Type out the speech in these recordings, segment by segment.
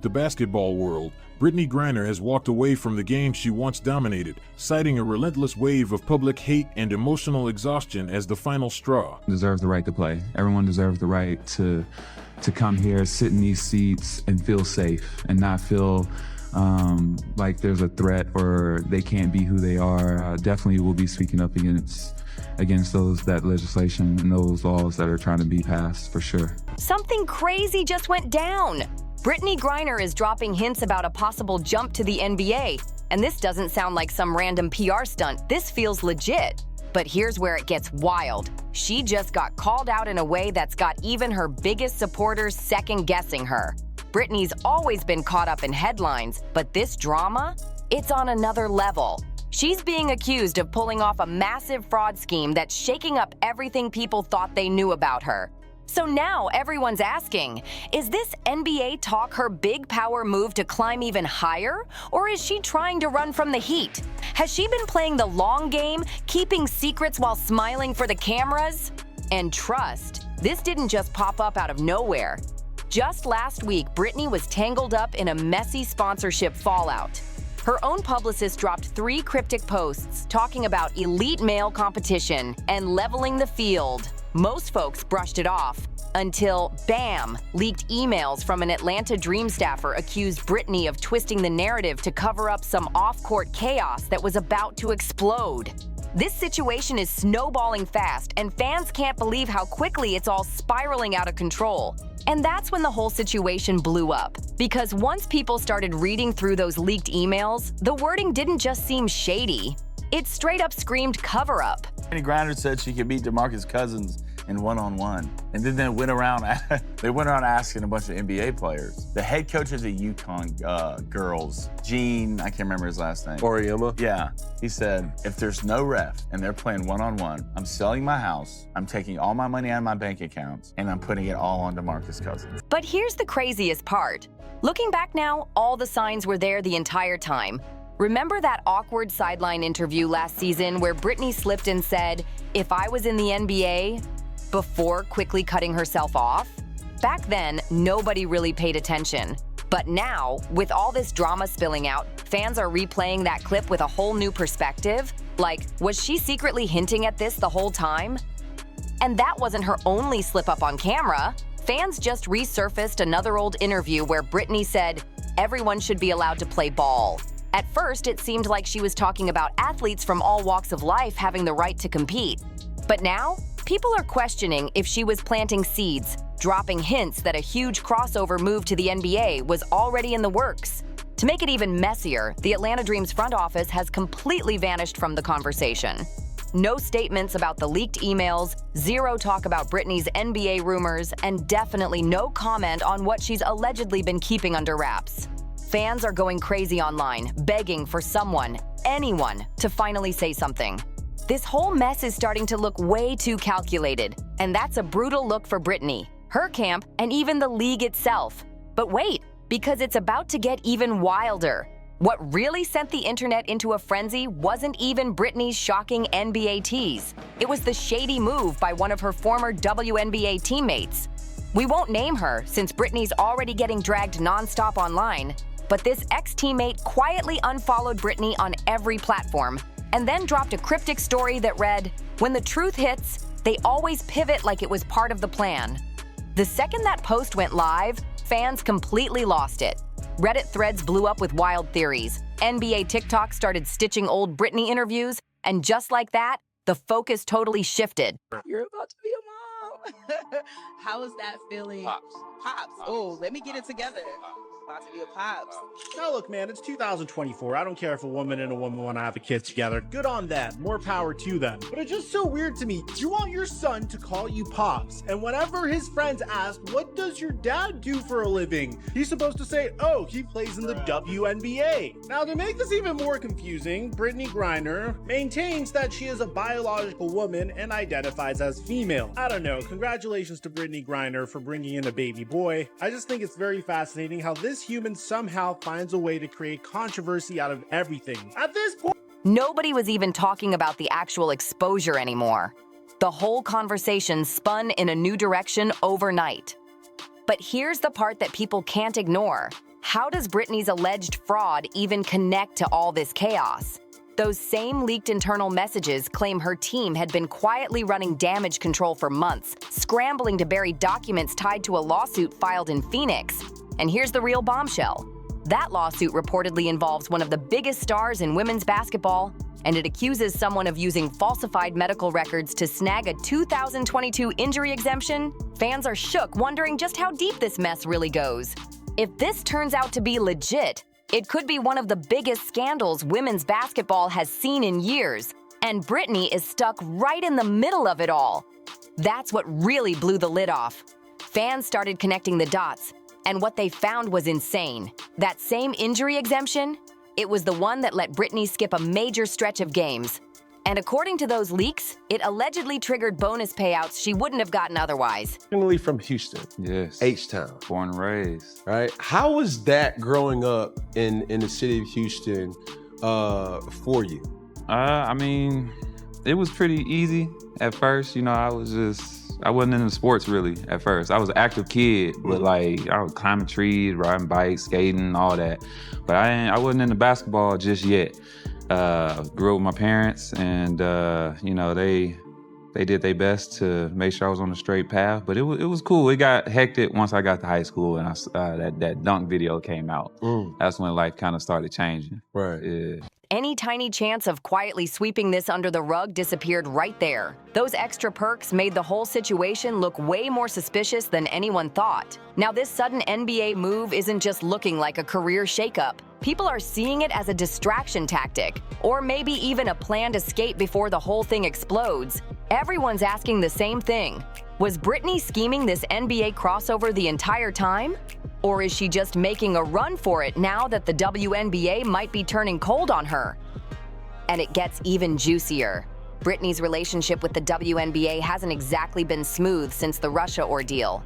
The basketball world, Brittney Griner has walked away from the game she once dominated, citing a relentless wave of public hate and emotional exhaustion as the final straw. Deserve the right to play. Everyone deserves the right to come here, sit in these seats, and feel safe, and not feel like there's a threat or they can't be who they are. Definitely will be speaking up against that legislation and those laws that are trying to be passed, for sure. Something crazy just went down. Brittney Griner is dropping hints about a possible jump to the NBA, and this doesn't sound like some random PR stunt. This feels legit. But here's where it gets wild. She just got called out in a way that's got even her biggest supporters second-guessing her. Brittney's always been caught up in headlines, but this drama? It's on another level. She's being accused of pulling off a massive fraud scheme that's shaking up everything people thought they knew about her. So now everyone's asking, is this NBA talk her big power move to climb even higher? Or is she trying to run from the heat? Has she been playing the long game, keeping secrets while smiling for the cameras? And trust, this didn't just pop up out of nowhere. Just last week, Brittney was tangled up in a messy sponsorship fallout. Her own publicist dropped 3 cryptic posts talking about elite male competition and leveling the field. Most folks brushed it off until, bam, leaked emails from an Atlanta Dream staffer accused Brittney of twisting the narrative to cover up some off-court chaos that was about to explode. This situation is snowballing fast, and fans can't believe how quickly it's all spiraling out of control. And that's when the whole situation blew up. Because once people started reading through those leaked emails, the wording didn't just seem shady. It straight up screamed cover-up. Brittney Griner said she could beat DeMarcus Cousins in one-on-one. And then they went around asking a bunch of NBA players. The head coach of the UConn girls, Gene, I can't remember his last name. Oriema? Yeah. He said, if there's no ref and they're playing one-on-one, I'm selling my house, I'm taking all my money out of my bank accounts, and I'm putting it all on DeMarcus Cousins. But here's the craziest part. Looking back now, all the signs were there the entire time. Remember that awkward sideline interview last season where Brittney slipped and said, if I was in the NBA, before quickly cutting herself off? Back then, nobody really paid attention. But now, with all this drama spilling out, fans are replaying that clip with a whole new perspective. Like, was she secretly hinting at this the whole time? And that wasn't her only slip-up on camera. Fans just resurfaced another old interview where Brittney said, everyone should be allowed to play ball. At first, it seemed like she was talking about athletes from all walks of life having the right to compete. But now, people are questioning if she was planting seeds, dropping hints that a huge crossover move to the NBA was already in the works. To make it even messier, the Atlanta Dream's front office has completely vanished from the conversation. No statements about the leaked emails, zero talk about Brittney's NBA rumors, and definitely no comment on what she's allegedly been keeping under wraps. Fans are going crazy online, begging for someone, anyone, to finally say something. This whole mess is starting to look way too calculated, and that's a brutal look for Brittney, her camp, and even the league itself. But wait, because it's about to get even wilder. What really sent the internet into a frenzy wasn't even Brittney's shocking NBA tease. It was the shady move by one of her former WNBA teammates. We won't name her since Brittney's already getting dragged nonstop online, but this ex-teammate quietly unfollowed Brittney on every platform and then dropped a cryptic story that read, when the truth hits, they always pivot like it was part of the plan. The second that post went live, fans completely lost it. Reddit threads blew up with wild theories. NBA TikTok started stitching old Brittney interviews, and just like that, the focus totally shifted. You're about to be a mom. How is that feeling? Pops. Pops. Oh, let me get it together. About to be a pops. Now look, man, it's 2024. I don't care if a woman and a woman want to have a kid together. Good on that. More power to them. But it's just so weird to me. You want your son to call you Pops, and whenever his friends ask, what does your dad do for a living? He's supposed to say, oh, he plays in the WNBA. Now, to make this even more confusing, Brittney Griner maintains that she is a biological woman and identifies as female. I don't know. Congratulations to Brittney Griner for bringing in a baby boy. I just think it's very fascinating how this human somehow finds a way to create controversy out of everything. At this point, Nobody was even talking about the actual exposure anymore. The whole conversation spun in a new direction overnight. But here's the part that people can't ignore. How does Brittney's alleged fraud even connect to all this chaos? Those same leaked internal messages claim her team had been quietly running damage control for months, scrambling to bury documents tied to a lawsuit filed in Phoenix. And here's the real bombshell. That lawsuit reportedly involves one of the biggest stars in women's basketball, and it accuses someone of using falsified medical records to snag a 2022 injury exemption. Fans are shook, wondering just how deep this mess really goes. If this turns out to be legit, it could be one of the biggest scandals women's basketball has seen in years, and Brittney is stuck right in the middle of it all. That's what really blew the lid off. Fans started connecting the dots, and what they found was insane. That same injury exemption, it was the one that let Brittney skip a major stretch of games. And according to those leaks, it allegedly triggered bonus payouts she wouldn't have gotten otherwise. Originally from Houston. Yes. H-Town. Born and raised. Right? How was that growing up in the city of Houston for you? I mean, it was pretty easy at first. You know, I wasn't into sports really at first. I was an active kid, but like I was climbing trees, riding bikes, skating, all that. But I wasn't into basketball just yet. Grew up with my parents, and you know, they did their best to make sure I was on the straight path. But it was cool. It got hectic once I got to high school, and that dunk video came out. That's when life kind of started changing. Right. Yeah. Any tiny chance of quietly sweeping this under the rug disappeared right there. Those extra perks made the whole situation look way more suspicious than anyone thought. Now, this sudden NBA move isn't just looking like a career shakeup. People are seeing it as a distraction tactic, or maybe even a planned escape before the whole thing explodes. Everyone's asking the same thing. Was Brittney scheming this NBA crossover the entire time? Or is she just making a run for it now that the WNBA might be turning cold on her? And it gets even juicier. Brittney's relationship with the WNBA hasn't exactly been smooth since the Russia ordeal.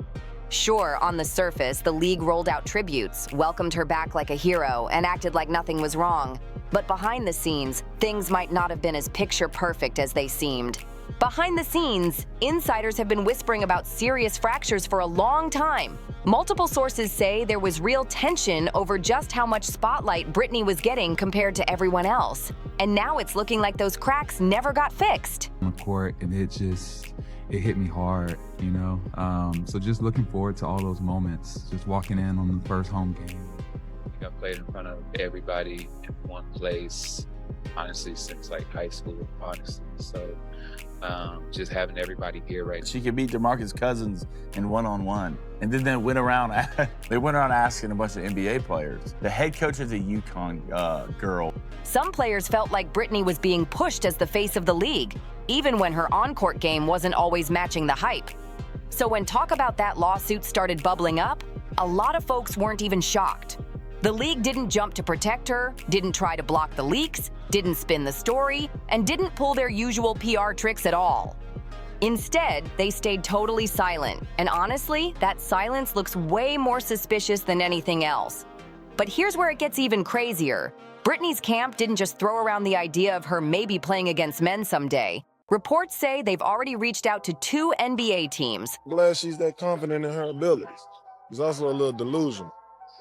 Sure, on the surface, the league rolled out tributes, welcomed her back like a hero, and acted like nothing was wrong. But behind the scenes, things might not have been as picture-perfect as they seemed. Behind the scenes, insiders have been whispering about serious fractures for a long time. Multiple sources say there was real tension over just how much spotlight Brittney was getting compared to everyone else. And now it's looking like those cracks never got fixed. On the court, and it hit me hard, you know? So just looking forward to all those moments, just walking in on the first home game. I think I played in front of everybody in one place, honestly, since like high school, honestly. So just having everybody here right now. She could beat DeMarcus Cousins in one-on-one. And then they went around asking a bunch of NBA players. The head coach is a UConn girl. Some players felt like Brittney was being pushed as the face of the league, even when her on-court game wasn't always matching the hype. So when talk about that lawsuit started bubbling up, a lot of folks weren't even shocked. The league didn't jump to protect her, didn't try to block the leaks, didn't spin the story, and didn't pull their usual PR tricks at all. Instead, they stayed totally silent, and honestly, that silence looks way more suspicious than anything else. But here's where it gets even crazier. Brittney's camp didn't just throw around the idea of her maybe playing against men someday. Reports say they've already reached out to 2 NBA teams. I'm glad she's that confident in her abilities. It's also a little delusional.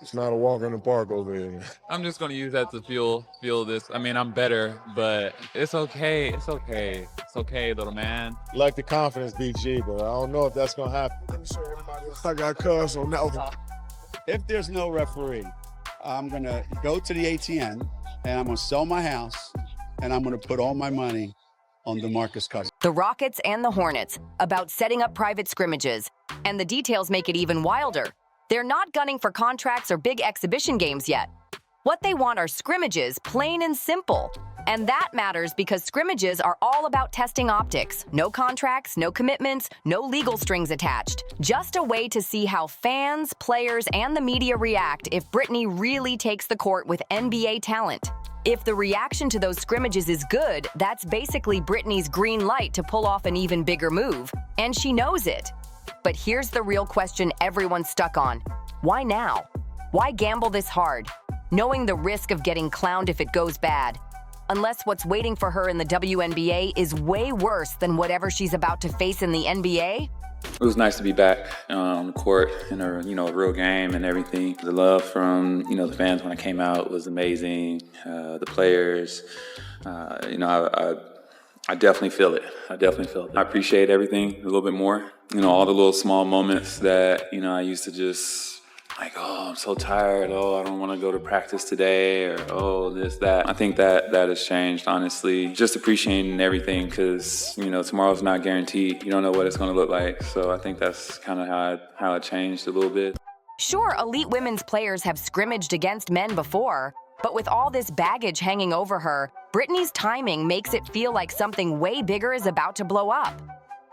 It's not a walk in the park over here. I'm just gonna use that to feel this. I mean, I'm better, but it's okay. It's okay. It's okay, little man. Like the confidence, BG, but I don't know if that's gonna happen. I got cuz on that one. If there's no referee, I'm gonna go to the ATM and I'm gonna sell my house and I'm gonna put all my money on DeMarcus Cousins. The Rockets and the Hornets, about setting up private scrimmages, and the details make it even wilder. They're not gunning for contracts or big exhibition games yet. What they want are scrimmages, plain and simple. And that matters because scrimmages are all about testing optics. No contracts, no commitments, no legal strings attached. Just a way to see how fans, players, and the media react if Brittney really takes the court with NBA talent. If the reaction to those scrimmages is good, that's basically Brittney's green light to pull off an even bigger move. And she knows it. But here's the real question everyone's stuck on. Why now? Why gamble this hard, knowing the risk of getting clowned if it goes bad? Unless what's waiting for her in the WNBA is way worse than whatever she's about to face in the NBA? It was nice to be back on the court in a real game and everything. The love from the fans when I came out was amazing. The players, I definitely feel it. I appreciate everything a little bit more. All the little small moments that I used to just like, oh, I'm so tired. Oh, I don't want to go to practice today, or oh, this, that. I think that has changed, honestly. Just appreciating everything because, tomorrow's not guaranteed. You don't know what it's going to look like. So I think that's kind of how it changed a little bit. Sure, elite women's players have scrimmaged against men before, but with all this baggage hanging over her, Brittney's timing makes it feel like something way bigger is about to blow up.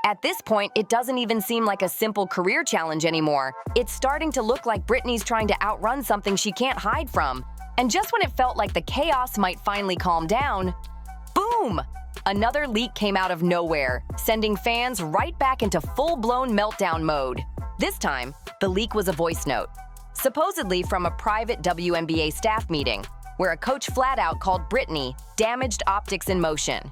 At this point, it doesn't even seem like a simple career challenge anymore. It's starting to look like Brittney's trying to outrun something she can't hide from. And just when it felt like the chaos might finally calm down, boom! Another leak came out of nowhere, sending fans right back into full-blown meltdown mode. This time, the leak was a voice note, supposedly from a private WNBA staff meeting, where a coach flat out called Brittney damaged optics in motion.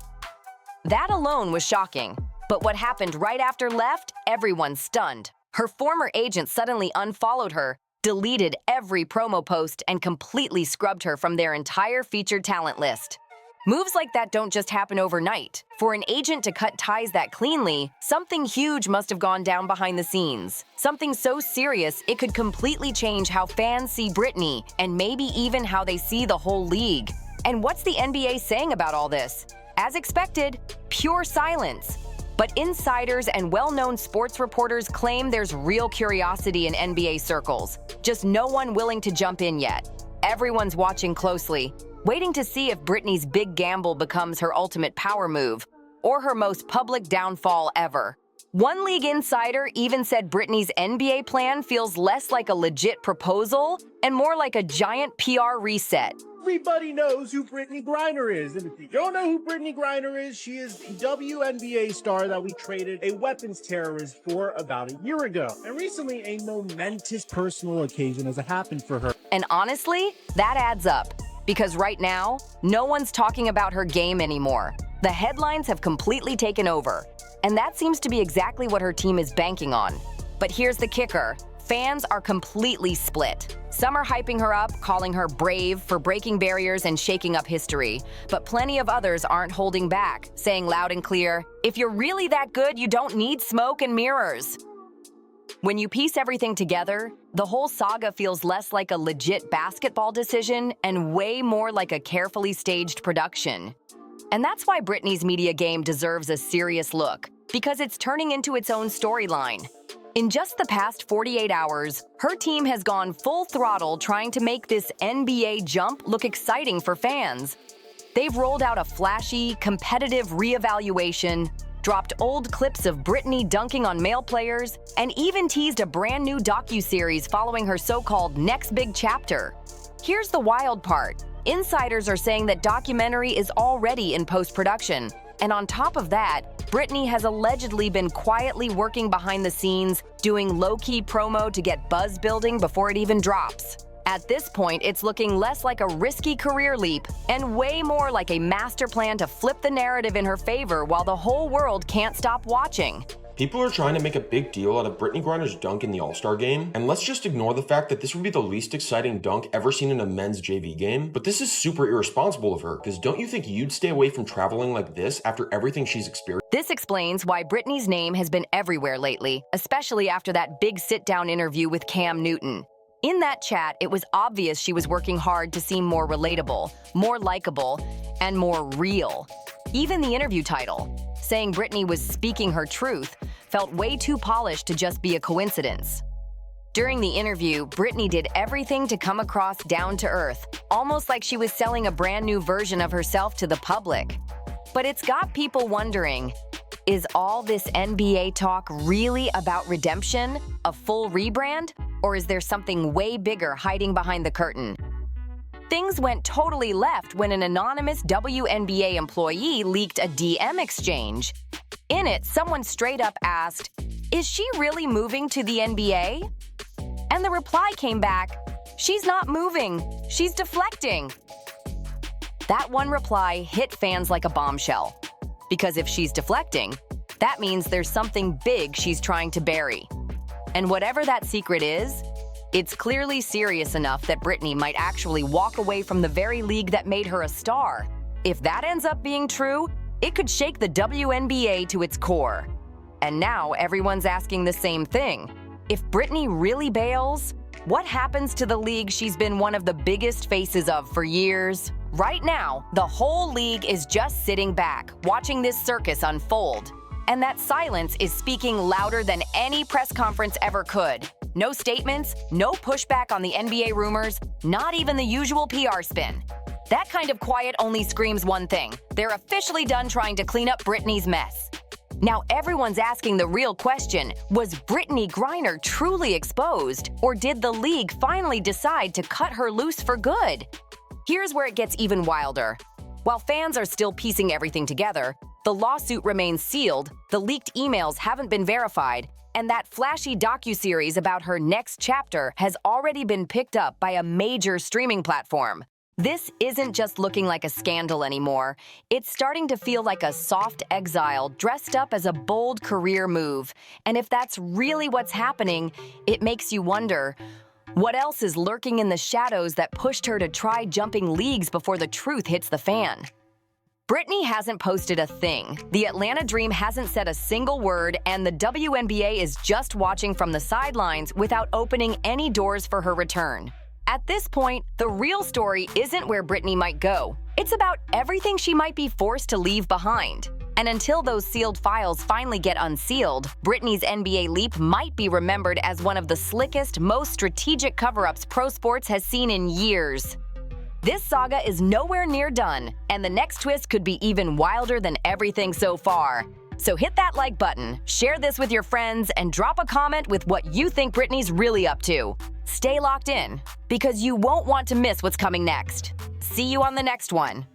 That alone was shocking. But what happened right after left everyone stunned. Her former agent suddenly unfollowed her, deleted every promo post, and completely scrubbed her from their entire featured talent list. Moves like that don't just happen overnight. For an agent to cut ties that cleanly, something huge must have gone down behind the scenes. Something so serious it could completely change how fans see Brittney, and maybe even how they see the whole league. And what's the NBA saying about all this? As expected, pure silence. But insiders and well-known sports reporters claim there's real curiosity in NBA circles, just no one willing to jump in yet. Everyone's watching closely, waiting to see if Brittney's big gamble becomes her ultimate power move, or her most public downfall ever. One league insider even said Brittney's NBA plan feels less like a legit proposal and more like a giant PR reset. Everybody knows who Brittney Griner is. And if you don't know who Brittney Griner is, she is the WNBA star that we traded a weapons terrorist for about a year ago. And recently, a momentous personal occasion has happened for her. And honestly, that adds up. Because right now, no one's talking about her game anymore. The headlines have completely taken over. And that seems to be exactly what her team is banking on. But here's the kicker. Fans are completely split. Some are hyping her up, calling her brave for breaking barriers and shaking up history. But plenty of others aren't holding back, saying loud and clear, if you're really that good, you don't need smoke and mirrors. When you piece everything together, the whole saga feels less like a legit basketball decision and way more like a carefully staged production. And that's why Brittney's media game deserves a serious look, because it's turning into its own storyline. In just the past 48 hours, her team has gone full throttle trying to make this NBA jump look exciting for fans. They've rolled out a flashy, competitive reevaluation, dropped old clips of Brittney dunking on male players, and even teased a brand new docuseries following her so-called next big chapter. Here's the wild part. Insiders are saying that documentary is already in post-production. And on top of that, Brittney has allegedly been quietly working behind the scenes, doing low-key promo to get buzz building before it even drops. At this point, it's looking less like a risky career leap and way more like a master plan to flip the narrative in her favor while the whole world can't stop watching. People are trying to make a big deal out of Brittney Griner's dunk in the All-Star game, and let's just ignore the fact that this would be the least exciting dunk ever seen in a men's JV game. But this is super irresponsible of her, because don't you think you'd stay away from traveling like this after everything she's experienced? This explains why Brittney's name has been everywhere lately, especially after that big sit-down interview with Cam Newton. In that chat, it was obvious she was working hard to seem more relatable, more likable, and more real. Even the interview title, saying Brittney was speaking her truth, felt way too polished to just be a coincidence. During the interview, Brittney did everything to come across down to earth, almost like she was selling a brand new version of herself to the public. But it's got people wondering, is all this NBA talk really about redemption, a full rebrand, or is there something way bigger hiding behind the curtain? Things went totally left when an anonymous WNBA employee leaked a DM exchange. In it, someone straight up asked, "Is she really moving to the NBA?" And the reply came back, "She's not moving, she's deflecting." That one reply hit fans like a bombshell. Because if she's deflecting, That means there's something big she's trying to bury. And whatever that secret is, it's clearly serious enough that Brittney might actually walk away from the very league that made her a star. If that ends up being true, it could shake the WNBA to its core. And now everyone's asking the same thing. If Brittney really bails, what happens to the league she's been one of the biggest faces of for years? Right now, the whole league is just sitting back, watching this circus unfold. And that silence is speaking louder than any press conference ever could. No statements, no pushback on the NBA rumors, not even the usual PR spin. That kind of quiet only screams one thing. They're officially done trying to clean up Brittney's mess. Now everyone's asking the real question, was Brittney Griner truly exposed, or did the league finally decide to cut her loose for good? Here's where it gets even wilder. While fans are still piecing everything together, the lawsuit remains sealed, the leaked emails haven't been verified, and that flashy docuseries about her next chapter has already been picked up by a major streaming platform. This isn't just looking like a scandal anymore. It's starting to feel like a soft exile dressed up as a bold career move. And if that's really what's happening, it makes you wonder, what else is lurking in the shadows that pushed her to try jumping leagues before the truth hits the fan? Brittney hasn't posted a thing. The Atlanta Dream hasn't said a single word, and the WNBA is just watching from the sidelines without opening any doors for her return. At this point, the real story isn't where Brittney might go. It's about everything she might be forced to leave behind. And until those sealed files finally get unsealed, Brittney's NBA leap might be remembered as one of the slickest, most strategic cover-ups pro sports has seen in years. This saga is nowhere near done, and the next twist could be even wilder than everything so far. So hit that like button, share this with your friends, and drop a comment with what you think Brittney's really up to. Stay locked in, because you won't want to miss what's coming next. See you on the next one.